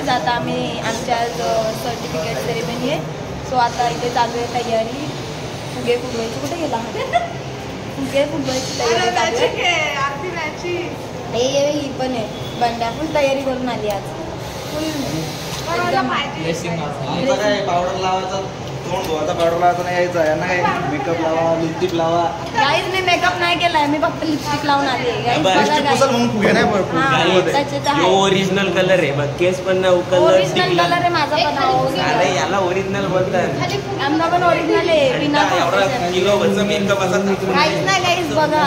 Guys आता आम्ही आमच्या सर्टिफिकेट सेरेमनी आहे. सो आता इथे चालू आहे तयारी. फुगे फुगवायची. कुठे गेला? फुगे फुगवायची तयारी चालू आहे. ही पण आहे. बंड्या फुल तयारी करून आली आज. पावडर लावायचा, तोंड धुवायचा, पावडर लावायचा नाही यायचा. यांना काय मेकअप लावा, लिपस्टिक लावा. गाईज मी मेकअप नाही केलाय. मी फक्त लिपस्टिक लावून आली. ओरिजिनल कलर आहे बघ. केस पण ओरिजिनल कलर आहे माझा पण. अरे याला ओरिजिनल बोलतात. आमचा पण ओरिजिनल आहे. बिना किलो मेकअप असं काहीच नाही. गाईज बघा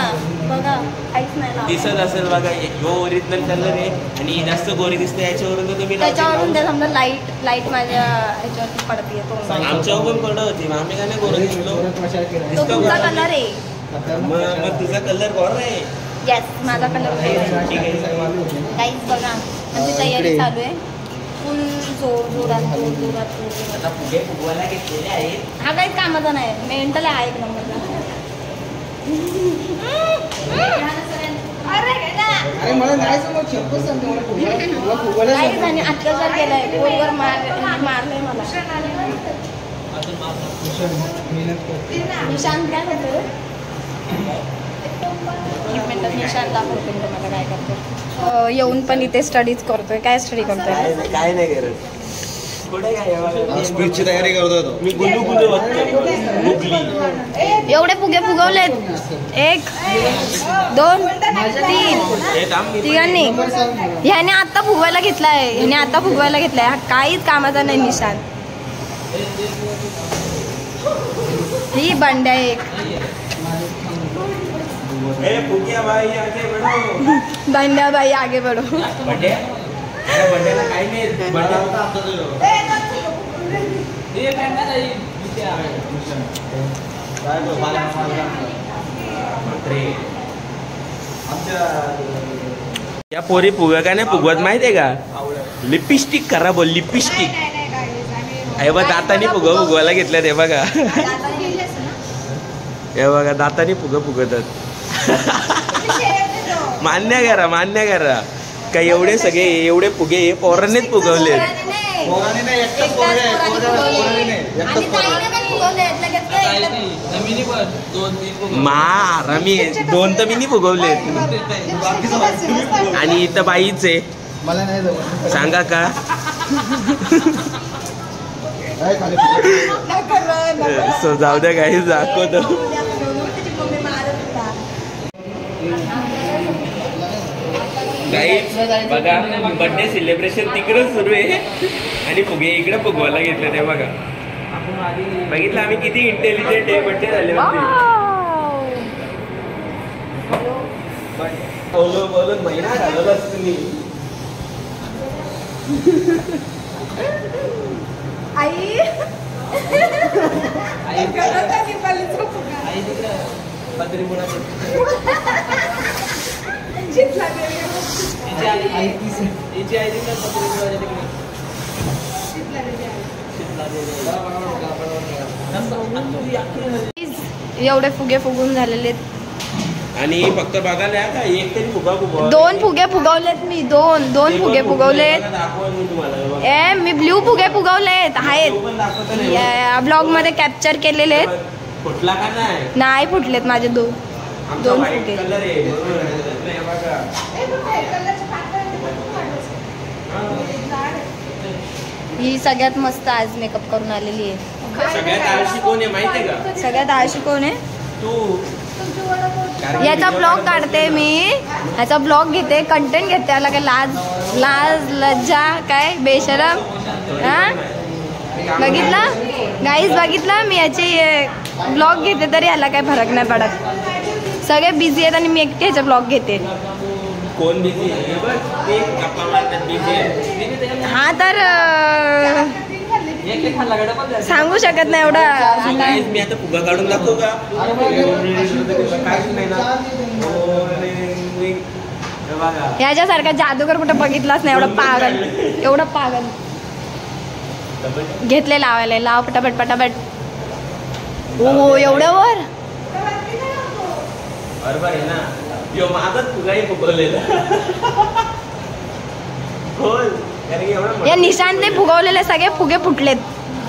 बघा काहीच नाही दिसत असेल बघा. यो ओरिजिनल कलर आहे आणि जास्त गोरी दिसते याच्यावरून तर तुम्ही त्याच्यावरून ते समजा लाईट माझ्या ह्याच्यावरती पडते. आमच्यावर पण पडत होती. आम्ही काय नाही गोरं दिसलो. तो तुमचा कलर आहे. मग तुझा कलर गोरा आहे. येस माझा कलर. काहीच बघा आमची तयारी चालू आहे. फुल जोरात. आता फुगे फुगवायला घेतलेले आहेत. हा काहीच कामाचा नाही. मेंटल आहे एक नंबरला. अरे मला नाही समज शपथ सांगते आणि अत्याचार केलाय. पोरवर मारलंय मला. निशांत काय होतं? एक मिनिट निशांत दाखवतो तुम्हाला काय करतो. येऊन पण इथे स्टडीज करतोय. काय स्टडी करतोय? काय नाही करत. स्पीचची तयारी करतोय तो. मी एवढे फुगे फुगवलेत. 1 2 3 तिघांनी. ह्याने आता फुगवायला घेतलाय. हा काहीच कामाचा नाही निशान. ही बंड्या एक. बंड्या बाई आगे बढ़ो. या पोरी फुगा का नाही फुगवत माहितीये का? लिपस्टिक करा बोल. लिपस्टिक हे बघा दातानी फुगवायला घेतल्यात. हे बघा दातानी फुगतात. मान्य करा काय एवढे सगळे एवढे फुगे हे पोरांनीच फुगवले. मी 2 तर मी नाही फुगवले. आणि इथं बाईच आहे. सांगा का? सो जाऊ द्या काही दाखवतो. बघा बर्थडे सेलिब्रेशन तिकडे सुरू आहे आणि फुगे इकडे फुगवायला घेतले. ते बघा बघितलं आम्ही किती इंटेलिजंट आहे. बर्थडे झाले बोलून महिना घालवलाच तुम्ही. आई एवढे फुगे फुगून झालेले आणि फक्त बघायला का एक तरी फुगा 2 फुगे फुगवलेत मी. 2 फुगे फुगवलेत. मी ब्ल्यू फुगे फुगवलेत आहेत. ब्लॉग मध्ये कॅप्चर केलेले आहेत. फुटला का नाही फुटलेत माझे 2 फुगे. ही सगळ्यात मस्त आज मेकअप करून आलेली आहे. सगळ्यात आळशी कोण आहे माहितीये का? सगळ्यात आळशी कोण आहे? तू. याचा ब्लॉग काढते मी. ह्याचा ब्लॉग घेते. कंटेंट घेते. त्याला काय लाज लज्जा काय बेशरम. बघितला गाईज बघितला मी याचे ब्लॉग घेते तरी याला काय फरक नाही पडत. सगळे बिझी आहेत आणि मी एकटी ह्याचा ब्लॉग घेते. कोण बिझी आहे? हा तर सांगू शकत नाही एवढा. मी आता फुगा काढून दाखवू का? याच्यासारखा जादूगर कुठं बघितलाच नाही. एवढा पागल घेतले लावायला. लाव पटापट पटापट. हो एवढं वर बरोबर आहे ना. माझाच फुगाही फुगवलेला. या निशांतने फुगवलेले सगळे फुगे फुटलेत.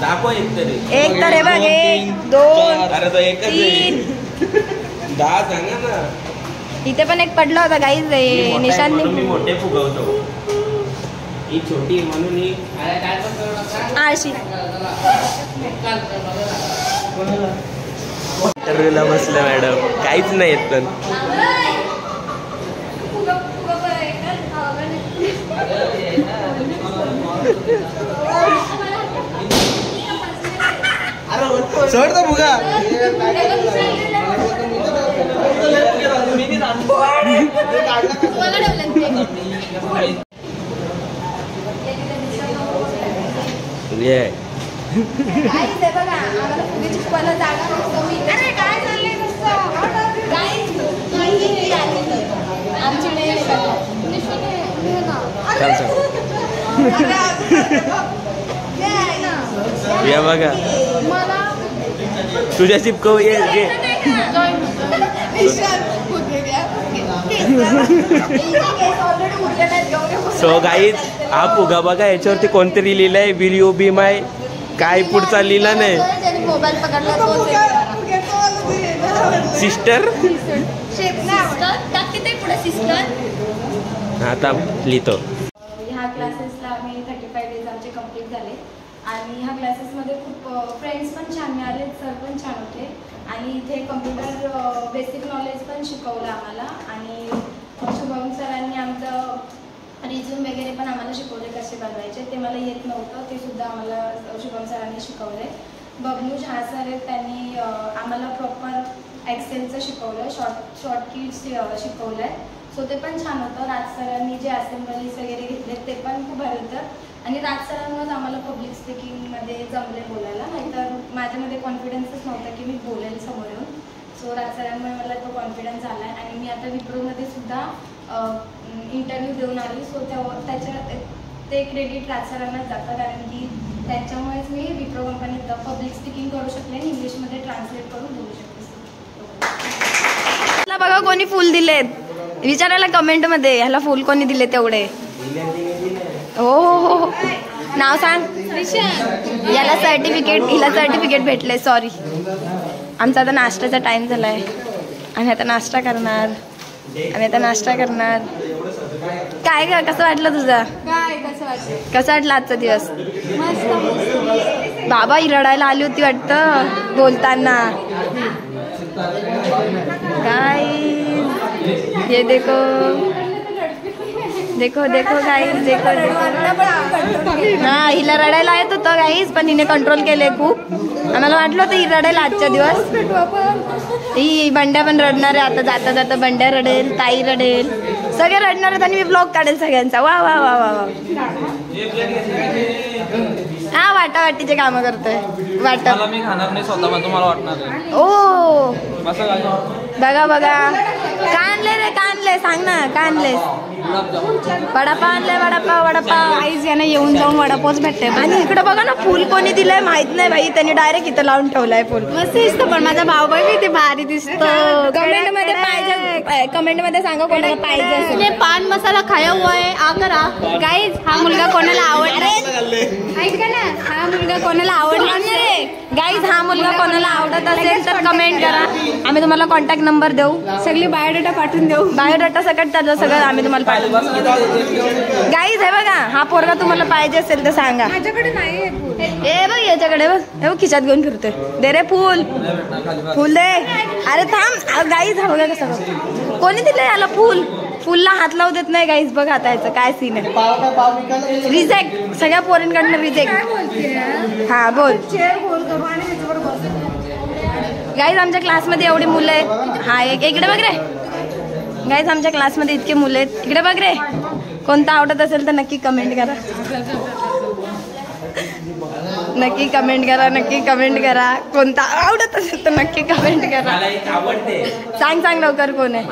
दाखव एक तरी. एक तर हे बघ, 1 2 अरे तो एकच आहे. 3. 10 सांगा ना. इथे पण एक पडला होता गाईज. निशांतने मी मोठे फुगवतो. ही छोटी म्हणून ही आळशी. इंटरव्ह्यूला बसलं मॅडम, काहीच नाही येत पण. सोड तो फुगा. या बघा तुझ्या चिपकव ये घे. सो गाईज हा फुगा बघा, याच्यावरती कोणतरी लिहिलंय विल यू बी माय, काय पुढचा लिहिला नाही. सिस्टर आता लिहितो. ह्या क्लासेसला आम्ही 35 डेज आमचे कंप्लीट झाले आणि ह्या क्लासेसमध्ये खूप फ्रेंड्स पण छान मिळाले, सर पण छान होते आणि इथे कम्प्युटर बेसिक नॉलेज पण शिकवलं आम्हाला आणि शुभम सरांनी आमचं रिझ्यूम वगैरे पण आम्हाला शिकवले कसे बनवायचे. ते मला येत नव्हतं, ते सुद्धा आम्हाला शुभम सरांनी शिकवले. बबलू झा सर आहेत, त्यांनी आम्हाला प्रॉपर एक्सेलचं शिकवलं, शॉर्ट कीज शिकवलं आहे. सो ते पण छान होतं. राज सरांनी जे असेंब्लीज वगैरे घेतले ते पण खूप भारी होतं आणि राज सरांनाच आम्हाला पब्लिक स्पीकिंगमध्ये जमले बोलायला, नाहीतर माझ्यामध्ये कॉन्फिडन्सच नव्हता की मी बोलेल समोर येऊन. सो राज सरांमुळे मला तो कॉन्फिडन्स आला आहे आणि मी आता विप्रोमध्ये सुद्धा इंटरव्ह्यू देऊन आली. सो ते क्रेडिट राज सरांनाच जातं कारण की त्यांच्यामुळेच मी विप्रो कंपनीत पब्लिक स्पीकिंग करू शकले आणि इंग्लिशमध्ये ट्रान्सलेट करून बोलू शकते. बघा कोणी फुल दिलेत, विचारायला कमेंटमध्ये ह्याला फुल कोणी दिले तेवढे. हो हो हो, नाव सांग. याला सर्टिफिकेट, हिला सर्टिफिकेट भेटले. सॉरी, आमचा आता नाश्त्याचा टाइम झालाय. आम्ही आता नाश्ता करणार. काय ग, कसं वाटलं तुझं? कसं वाटलं आजचा दिवस? बाबा ही रडायला आली होती वाटतं बोलताना. गाइस ये देखो गाइस, देखो. हा, हिला रडायला येत होतं गाइस, पण हिने कंट्रोल केले खूप. आम्हाला वाटलं होतं ही रडेल आजच्या दिवस. ही बंड्या पण रडणार आहे आता. जाता जाता बंड्या रडेल, ताई रडेल, सगळे रडणार आहेत आणि मी ब्लॉग काढेल सगळ्यांचा. वा वा वा वा वा. हा, वाटावाटीचे कामं करतोय. वाटा मी खाणार नाही स्वतः, तुम्हाला वाटणार. ओ बघा बघा, कानले रे कानले, सांग ना कानले. वडापाव आणले, वडापाव. आईज याने येऊन जाऊन वडापावच भेटते. आणि इकडे बघा ना, फुल कोणी दिलंय माहित नाही बाई, त्यांनी डायरेक्ट इथं लावून ठेवलाय फुल. मस्त दिसतं पण माझा भाऊ बघ किती भारी दिसतो. कमेंटमध्ये पाहिजे, कमेंटमध्ये सांगा कोणाला पाहिजे असेल. पान मसाला खाया हुआ है आकर आ. गाईज हा मुलगा कोणाला आवडला, ऐका ना, हा मुलगा कोणाला आवडला रे गाईज, हा मुलगा कोणाला आवडत असेल तर कमेंट करा. आम्ही तुम्हाला कॉन्टॅक्ट नंबर देऊ, सगळी बायोडाटा पाठवून देऊ. बायोडाटा सकट त्याचं सगळं आम्ही तुम्हाला पाठवू. गाईज हे बघा, हा पोरगा तुम्हाला पाहिजे असेल तर सांगा. माझ्याकडे नाही हे बघ, याच्याकडे बघ, हे बघ खिशात घेऊन फिरतोय. दे रे फुल, फुल दे. अरे थांब गाईज, हा बघा कसं कोणी दिलं याला फुल. फुलला हात लावू देत नाही गाईज. बघ आता याचं काय सीन आहे. रिजेक्ट, सगळ्या पोरींकडनं रिजेक्ट. हा बोल. गाईज आमच्या क्लासमध्ये एवढी मुलं आहेत. हा एक इकडे बघ रे गाईज, आमच्या क्लासमध्ये इतके मुलं आहेत. इकडे बघ रे. कोणता आवडत असेल तर नक्की कमेंट करा. नक्की कमेंट करा. कोणता आवडत असेल तर नक्की कमेंट करा. सांग लवकर कोण आहे.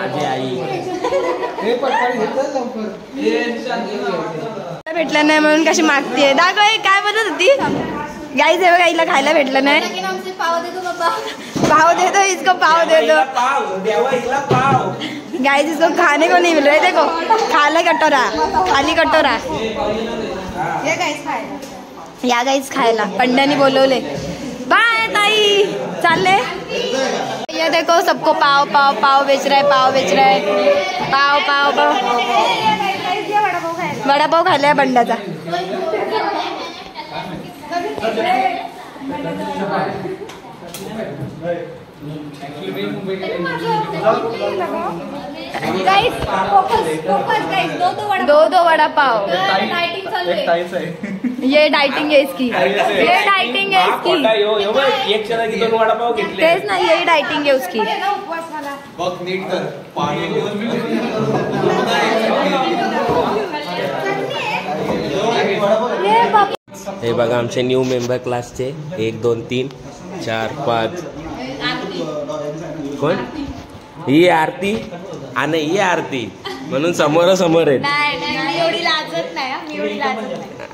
भेटलं नाही म्हणून कशी मागतीये. दाखव काय बोलत होती गाईज. हे बघा, हिला खायला भेटलं नाही. पाव देतो इसको, पाव दे दो. गाइस इसको खाने को नहीं मिल रहा है, देखो खाला कटोरा, खाली कटोरा। या गाइस खायला पंड्यानी बोलवले। बाय ताई, चालले। ये देखो सबको पाव पाव पाव बेच रहा है, पाव बेच रहा है, पाव पाव पाव। वड़ा पाव खायला पंड्याचा। गाइस दो वड़ा पाव। ये डाइटिंग है इसकी, ये डाइटिंग है इसकी। तेच ना, यही डाइटिंग है उसकी। हे बघा आमचे न्यू मेंबर क्लासचे 1 2 3 4 5 कोण? ही आरती आणि ही आरती म्हणून समोरासमोर आहेत.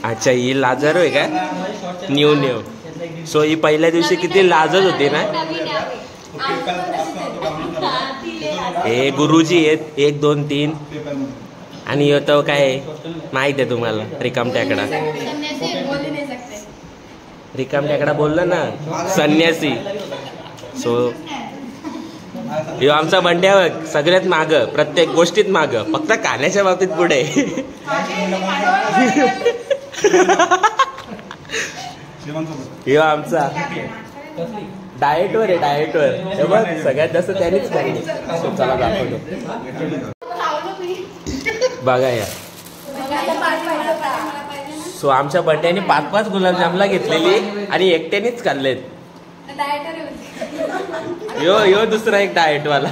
अच्छा ही लाजर आहे का? न्यू सो ही पहिल्या दिवशी किती लाजत होती ना. हे गुरुजी आहेत 1 2 3 आणि तो काय माहित आहे तुम्हाला रिकाम टेकडा बोलला ना, संन्यासी. सो ह्यो आमचा बंड्या सगळ्यात माग, प्रत्येक गोष्टीत माग, फक्त खाण्याच्या बाबतीत पुढे. ह्यो आमचा डाएटवर आहे, डाएटवर. हे बघ सगळ्यात जास्त त्यानेच खाल्ली. सो चला दाखवतो बघा या. सो आमच्या बड्याने 5 गुलाबजामला घेतलेली आणि एकट्यानेच खाल्लेत. यो दुसरा एक डाएट वाला.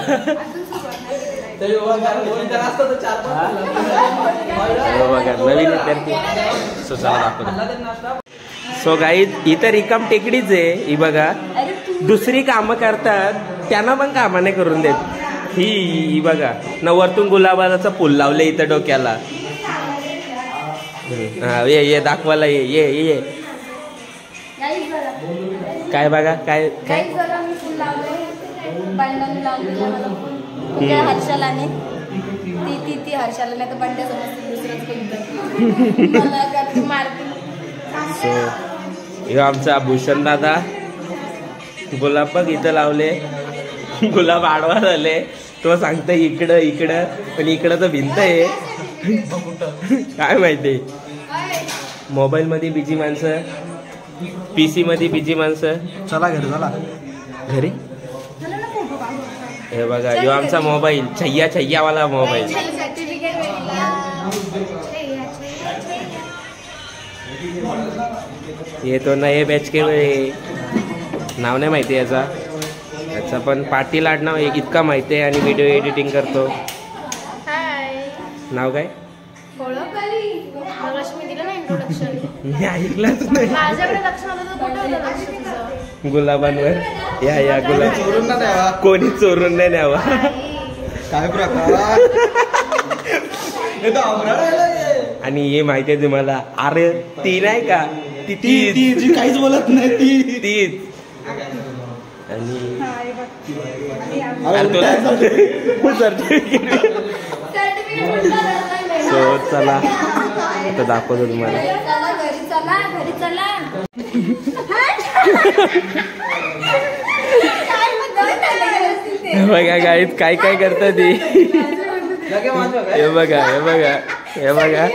बघा नवीन विद्यार्थी. सो चला दाखवतो. सो गाईज इथं रिकाम टेकडीच आहे. ही बघा दुसरी कामं करतात त्यांना पण कामं नाही करून देत. ही बघा न वरतून गुलाबाचा फुल लावले इथं डोक्याला. हा ये दाखवायला ये काय बघा काय काय हर्षालाने ती हर्षाला नाही तर बंड्या सो हे आमचा भूषण दादा गुलाब बघ इथं लावले. गुलाब आडवा झाले. तो सांगतोय इकडं पण इकडं तर भिंत आहे. काय माहिती. मोबाईल मध्ये बिजी माणसं, PC मध्ये बिजी माणसं. चला घरी. हे बघा यो आमचा मोबाईल छैयावाला मोबाईल. ये तो नये बॅच के नाव नाही माहिती याचा पण पाटील आडनाव इतका माहिती आहे आणि व्हिडिओ एडिटिंग करतो. नाव काय? मी ऐकलंच नाही. गुलाबांवर या गुलाब चोरून ना द्यावा, कोणी चोरून नाही न्यावा. काय प्रकार. आणि हे माहिती आहे तुम्हाला. अरे ती नाही का ती जी काहीच बोलत नाही तीच. आणि सो चला आता दाखवतो तुम्हाला. बघा गाईत काय करतात ती. हे बघा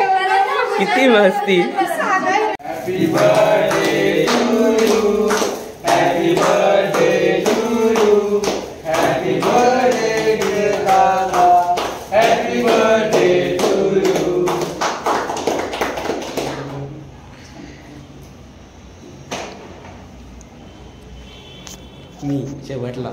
किती मस्ती. मी शेवटला